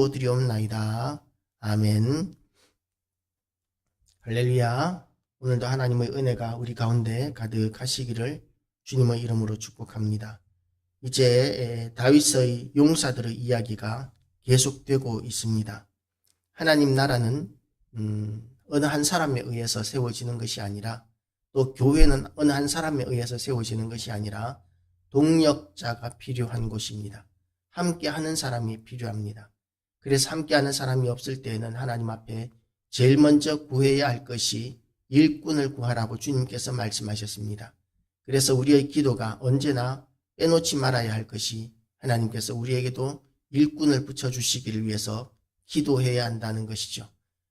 드리옵나이다. 아멘. 할렐루야. 오늘도 하나님의 은혜가 우리 가운데 가득하시기를 주님의 이름으로 축복합니다. 이제 다윗의 용사들의 이야기가 계속되고 있습니다. 하나님 나라는 어느 한 사람에 의해서 세워지는 것이 아니라, 또 교회는 어느 한 사람에 의해서 세워지는 것이 아니라 동력자가 필요한 곳입니다. 함께하는 사람이 필요합니다. 그래서 함께하는 사람이 없을 때에는 하나님 앞에 제일 먼저 구해야 할 것이 일꾼을 구하라고 주님께서 말씀하셨습니다. 그래서 우리의 기도가 언제나 빼놓지 말아야 할 것이, 하나님께서 우리에게도 일꾼을 붙여주시기를 위해서 기도해야 한다는 것이죠.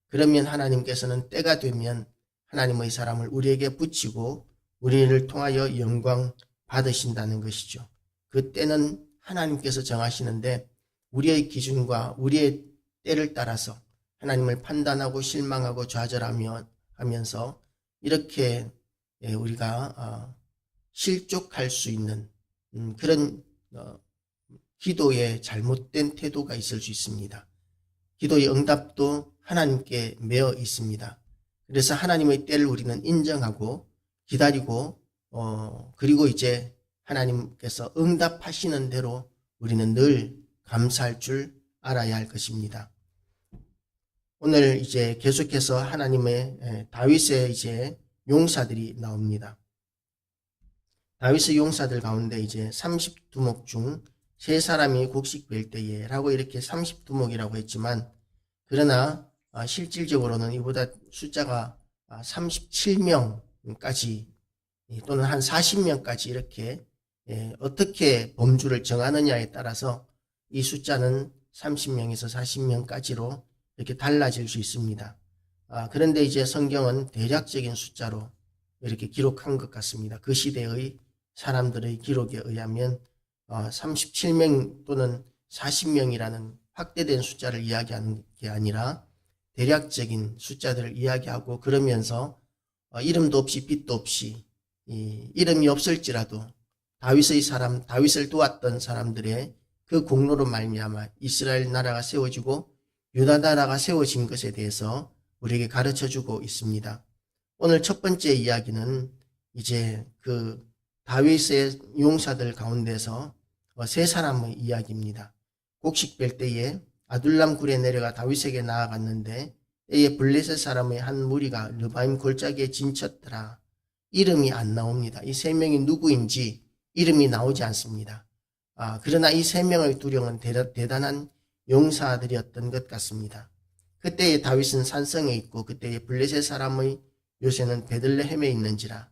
그러면 하나님께서는 때가 되면 하나님의 사람을 우리에게 붙이고 우리를 통하여 영광 받으신다는 것이죠. 그 때는 하나님께서 정하시는데, 우리의 기준과 우리의 때를 따라서 하나님을 판단하고 실망하고 좌절하면서 이렇게 우리가 실족할 수 있는 그런 기도의 잘못된 태도가 있을 수 있습니다. 기도의 응답도 하나님께 매어 있습니다. 그래서 하나님의 때를 우리는 인정하고 기다리고 그리고 이제 하나님께서 응답하시는 대로 우리는 늘 감사할 줄 알아야 할 것입니다. 오늘 이제 계속해서 하나님의 다윗의 이제 용사들이 나옵니다. 다윗의 용사들 가운데 이제 30두목 중 3사람이 곡식 벨 때에 라고 이렇게 30두목이라고 했지만, 그러나 실질적으로는 이보다 숫자가 37명까지 또는 한 40명까지 이렇게 어떻게 범주를 정하느냐에 따라서 이 숫자는 30명에서 40명까지로 이렇게 달라질 수 있습니다. 그런데 이제 성경은 대략적인 숫자로 이렇게 기록한 것 같습니다. 그 시대의 사람들의 기록에 의하면 37명 또는 40명이라는 확대된 숫자를 이야기하는 게 아니라 대략적인 숫자들을 이야기하고, 그러면서 이름도 없이 빛도 없이 이름이 없을지라도 다윗을 도왔던 사람들의 그 공로로 말미암아 이스라엘 나라가 세워지고 유다 나라가 세워진 것에 대해서 우리에게 가르쳐주고 있습니다. 오늘 첫 번째 이야기는 이제 그 다윗의 용사들 가운데서 3사람의 이야기입니다. 곡식 뺄 때에 아둘람 굴에 내려가 다윗에게 나아갔는데, 때에 블레셋 사람의 한 무리가 르바임 골짜기에 진쳤더라. 이름이 안 나옵니다. 이 3명이 누구인지 이름이 나오지 않습니다. 그러나 이 3명의 두령은 대단한 용사들이었던 것 같습니다. 그때의 다윗은 산성에 있고 그때의 블레셋 사람의 요새는 베들레헴에 있는지라.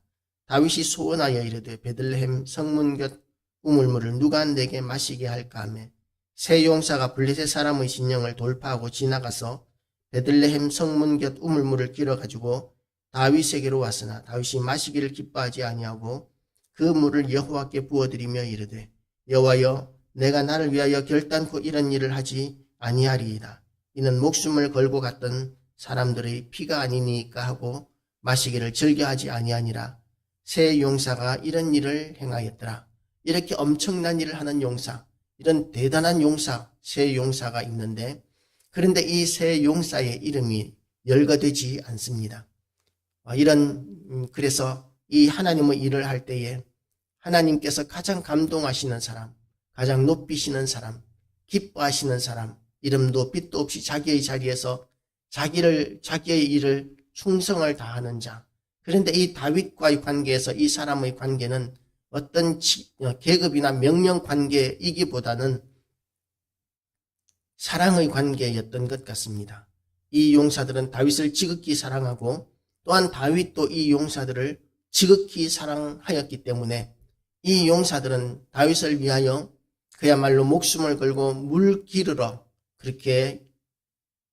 다윗이 소원하여 이르되 베들레헴 성문 곁 우물물을 누가 내게 마시게 할까 하며, 세 용사가 블레셋 사람의 진영을 돌파하고 지나가서 베들레헴 성문 곁 우물물을 길어가지고 다윗에게로 왔으나 다윗이 마시기를 기뻐하지 아니하고 그 물을 여호와께 부어드리며 이르되, 여호와여, 내가 나를 위하여 결단코 이런 일을 하지 아니하리이다. 이는 목숨을 걸고 갔던 사람들의 피가 아니니까 하고 마시기를 즐겨하지 아니하니라. 세 용사가 이런 일을 행하였더라. 이렇게 엄청난 일을 하는 용사, 이런 대단한 용사, 세 용사가 있는데, 그런데 이 세 용사의 이름이 열거되지 않습니다. 그래서 이 하나님의 일을 할 때에 하나님께서 가장 감동하시는 사람, 가장 높이시는 사람, 기뻐하시는 사람, 이름도 빛도 없이 자기의 자리에서 자기의 일을 충성을 다하는 자. 그런데 이 다윗과의 관계에서 이 사람의 관계는 어떤 계급이나 명령 관계이기보다는 사랑의 관계였던 것 같습니다. 이 용사들은 다윗을 지극히 사랑하고, 또한 다윗도 이 용사들을 지극히 사랑하였기 때문에 이 용사들은 다윗을 위하여 그야말로 목숨을 걸고 물 기르러 그렇게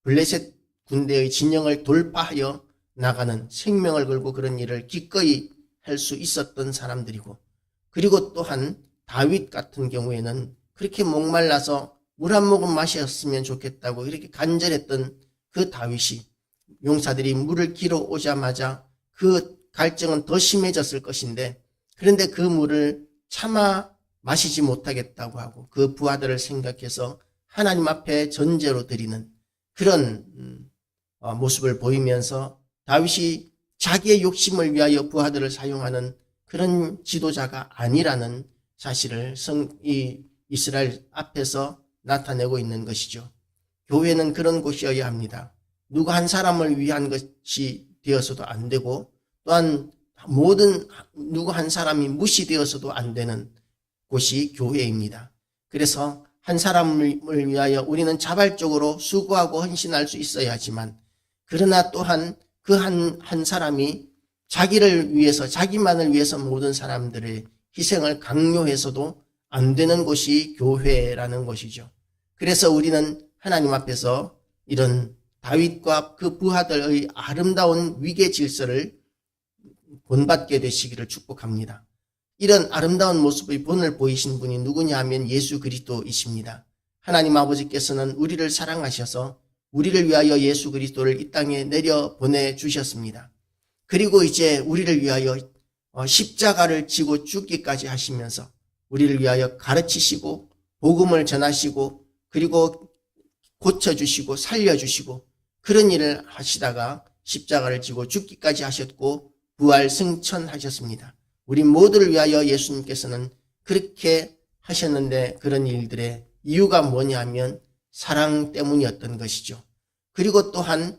블레셋 군대의 진영을 돌파하여 나가는, 생명을 걸고 그런 일을 기꺼이 할 수 있었던 사람들이고, 그리고 또한 다윗 같은 경우에는 그렇게 목말라서 물 한 모금 마셨으면 좋겠다고 이렇게 간절했던 그 다윗이 용사들이 물을 길어 오자마자 그 갈증은 더 심해졌을 것인데, 그런데 그 물을 차마 마시지 못하겠다고 하고 그 부하들을 생각해서 하나님 앞에 전제로 드리는 그런 모습을 보이면서 다윗이 자기의 욕심을 위하여 부하들을 사용하는 그런 지도자가 아니라는 사실을 이 이스라엘 앞에서 나타내고 있는 것이죠. 교회는 그런 곳이어야 합니다. 누구 한 사람을 위한 것이 되어서도 안 되고, 또한 모든 누구 한 사람이 무시되어서도 안 되는 곳이 교회입니다. 그래서 한 사람을 위하여 우리는 자발적으로 수고하고 헌신할 수 있어야 하지만, 그러나 또한 그 한 사람이 자기를 위해서, 자기만을 위해서 모든 사람들의 희생을 강요해서도 안 되는 곳이 교회라는 것이죠. 그래서 우리는 하나님 앞에서 이런 다윗과 그 부하들의 아름다운 위계 질서를 본받게 되시기를 축복합니다. 이런 아름다운 모습의 본을 보이신 분이 누구냐 하면 예수 그리스도이십니다. 하나님 아버지께서는 우리를 사랑하셔서 우리를 위하여 예수 그리스도를 이 땅에 내려 보내주셨습니다. 그리고 이제 우리를 위하여 십자가를 지고 죽기까지 하시면서 우리를 위하여 가르치시고 복음을 전하시고 그리고 고쳐주시고 살려주시고 그런 일을 하시다가 십자가를 지고 죽기까지 하셨고 부활 승천하셨습니다. 우리 모두를 위하여 예수님께서는 그렇게 하셨는데, 그런 일들의 이유가 뭐냐 하면 사랑 때문이었던 것이죠. 그리고 또한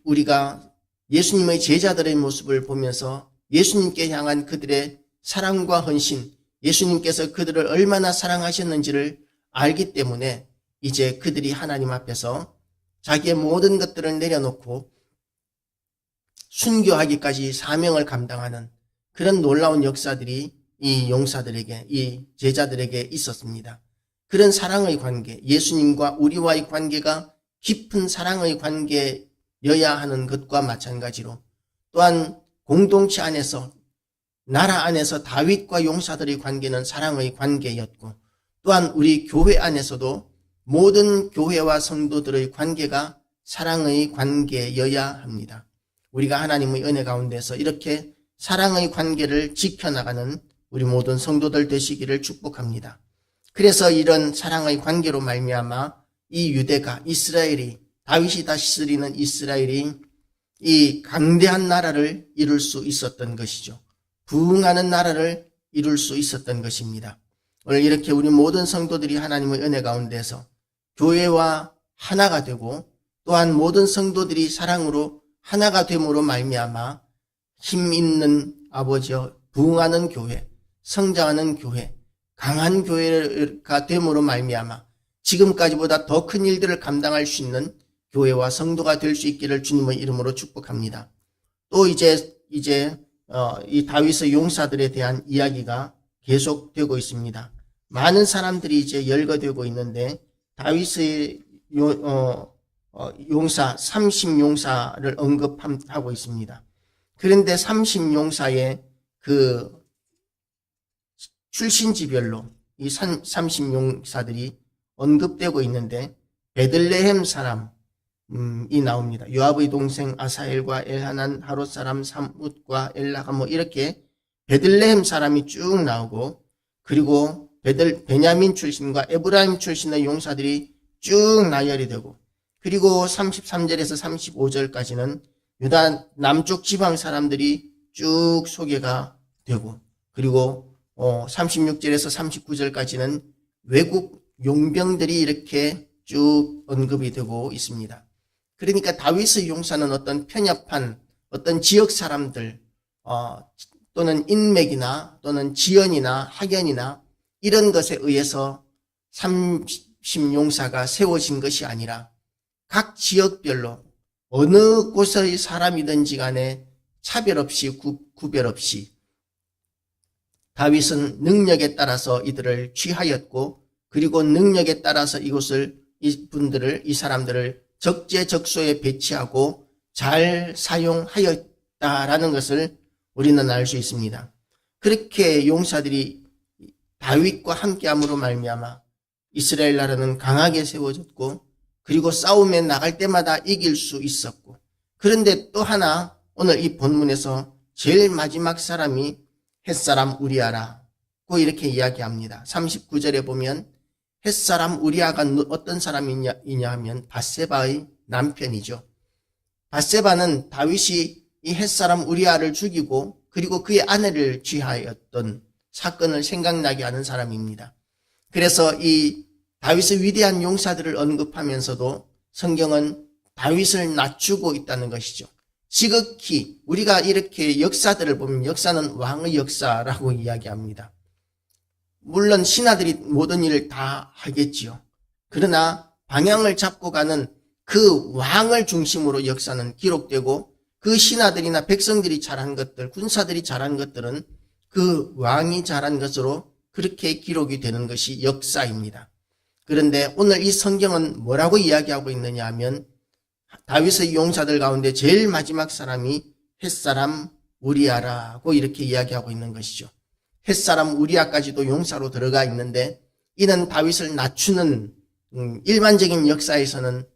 우리가 예수님의 제자들의 모습을 보면서 예수님께 향한 그들의 사랑과 헌신, 예수님께서 그들을 얼마나 사랑하셨는지를 알기 때문에 이제 그들이 하나님 앞에서 자기의 모든 것들을 내려놓고 순교하기까지 사명을 감당하는 그런 놀라운 역사들이 이 용사들에게, 이 제자들에게 있었습니다. 그런 사랑의 관계, 예수님과 우리와의 관계가 깊은 사랑의 관계여야 하는 것과 마찬가지로, 또한 공동체 안에서, 나라 안에서 다윗과 용사들의 관계는 사랑의 관계였고, 또한 우리 교회 안에서도 모든 교회와 성도들의 관계가 사랑의 관계여야 합니다. 우리가 하나님의 은혜 가운데서 이렇게 사랑의 관계를 지켜나가는 우리 모든 성도들 되시기를 축복합니다. 그래서 이런 사랑의 관계로 말미암아 이 유대가, 이스라엘이, 다윗이 다스리는 이스라엘이 이 강대한 나라를 이룰 수 있었던 것이죠. 부흥하는 나라를 이룰 수 있었던 것입니다. 오늘 이렇게 우리 모든 성도들이 하나님의 은혜 가운데서 교회와 하나가 되고, 또한 모든 성도들이 사랑으로 하나가 됨으로 말미암아 힘 있는 아버지여, 부흥하는 교회, 성장하는 교회, 강한 교회가 됨으로 말미암아 지금까지보다 더 큰 일들을 감당할 수 있는 교회와 성도가 될 수 있기를 주님의 이름으로 축복합니다. 또 이제 이 다윗의 용사들에 대한 이야기가 계속되고 있습니다. 많은 사람들이 이제 열거되고 있는데, 다윗의 용사 30용사를 언급하고 있습니다. 그런데 30용사의 그 출신지별로 이 30용사들이 언급되고 있는데, 베들레헴 사람이 나옵니다. 요압의 동생 아사엘과 엘하난, 하롯 사람 삼웃과 엘라가 이렇게 베들레헴 사람이 쭉 나오고, 그리고 베냐민 출신과 에브라임 출신의 용사들이 쭉 나열이 되고, 그리고 33절에서 35절까지는 유다 남쪽 지방 사람들이 쭉 소개가 되고, 그리고 36절에서 39절까지는 외국 용병들이 이렇게 쭉 언급이 되고 있습니다. 그러니까 다윗의 용사는 어떤 편협한 어떤 지역 사람들 또는 인맥이나 또는 지연이나 학연이나 이런 것에 의해서 30용사가 세워진 것이 아니라 각 지역별로 어느 곳의 사람이든지 간에 차별 없이 구별 없이 다윗은 능력에 따라서 이들을 취하였고, 그리고 능력에 따라서 이 사람들을 적재적소에 배치하고 잘 사용하였다라는 것을 우리는 알 수 있습니다. 그렇게 용사들이 다윗과 함께함으로 말미암아 이스라엘 나라는 강하게 세워졌고, 그리고 싸움에 나갈 때마다 이길 수 있었고, 그런데 또 하나 오늘 이 본문에서 제일 마지막 사람이 햇사람 우리아라고 이렇게 이야기합니다. 39절에 보면 햇사람 우리아가 어떤 사람이냐 하면 밧세바의 남편이죠. 밧세바는 다윗이 이 햇사람 우리아를 죽이고 그리고 그의 아내를 취하였던 사건을 생각나게 하는 사람입니다. 그래서 이 다윗의 위대한 용사들을 언급하면서도 성경은 다윗을 낮추고 있다는 것이죠. 지극히 우리가 이렇게 역사들을 보면 역사는 왕의 역사라고 이야기합니다. 물론 신하들이 모든 일을 다 하겠지요. 그러나 방향을 잡고 가는 그 왕을 중심으로 역사는 기록되고 그 신하들이나 백성들이 잘한 것들, 군사들이 잘한 것들은 그 왕이 잘한 것으로 그렇게 기록이 되는 것이 역사입니다. 그런데 오늘 이 성경은 뭐라고 이야기하고 있느냐 하면 다윗의 용사들 가운데 제일 마지막 사람이 햇사람 우리아라고 이렇게 이야기하고 있는 것이죠. 햇사람 우리아까지도 용사로 들어가 있는데 이는 다윗을 낮추는 일반적인 역사에서는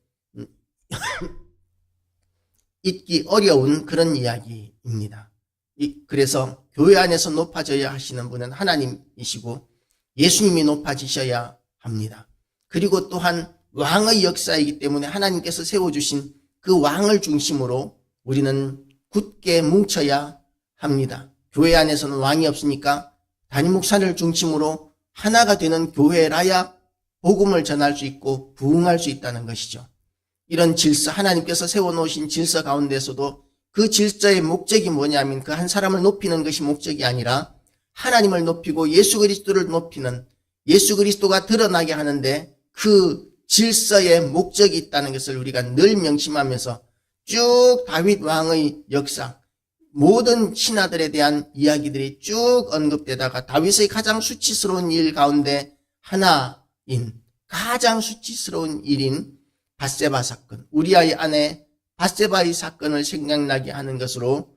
잊기 어려운 그런 이야기입니다. 그래서 교회 안에서 높아져야 하시는 분은 하나님이시고 예수님이 높아지셔야 합니다. 그리고 또한 왕의 역사이기 때문에 하나님께서 세워주신 그 왕을 중심으로 우리는 굳게 뭉쳐야 합니다. 교회 안에서는 왕이 없으니까 담임 목사를 중심으로 하나가 되는 교회라야 복음을 전할 수 있고 부흥할 수 있다는 것이죠. 이런 질서, 하나님께서 세워놓으신 질서 가운데서도 그 질서의 목적이 뭐냐면 그 한 사람을 높이는 것이 목적이 아니라 하나님을 높이고 예수 그리스도를 높이는, 예수 그리스도가 드러나게 하는데 그 질서의 목적이 있다는 것을 우리가 늘 명심하면서 쭉 다윗 왕의 역사, 모든 신하들에 대한 이야기들이 쭉 언급되다가 다윗의 가장 수치스러운 일 가운데 하나인, 가장 수치스러운 일인 밧세바 사건, 우리아의 아내 밧세바의 사건을 생각나게 하는 것으로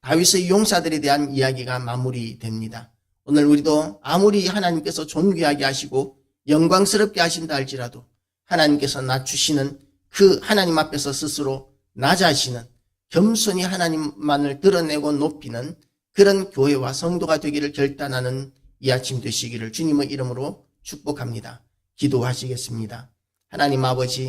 다윗의 용사들에 대한 이야기가 마무리됩니다. 오늘 우리도 아무리 하나님께서 존귀하게 하시고 영광스럽게 하신다 할지라도 하나님께서 낮추시는 그 하나님 앞에서 스스로 낮아지는, 겸손히 하나님만을 드러내고 높이는 그런 교회와 성도가 되기를 결단하는 이 아침 되시기를 주님의 이름으로 축복합니다. 기도하시겠습니다. 하나님 아버지,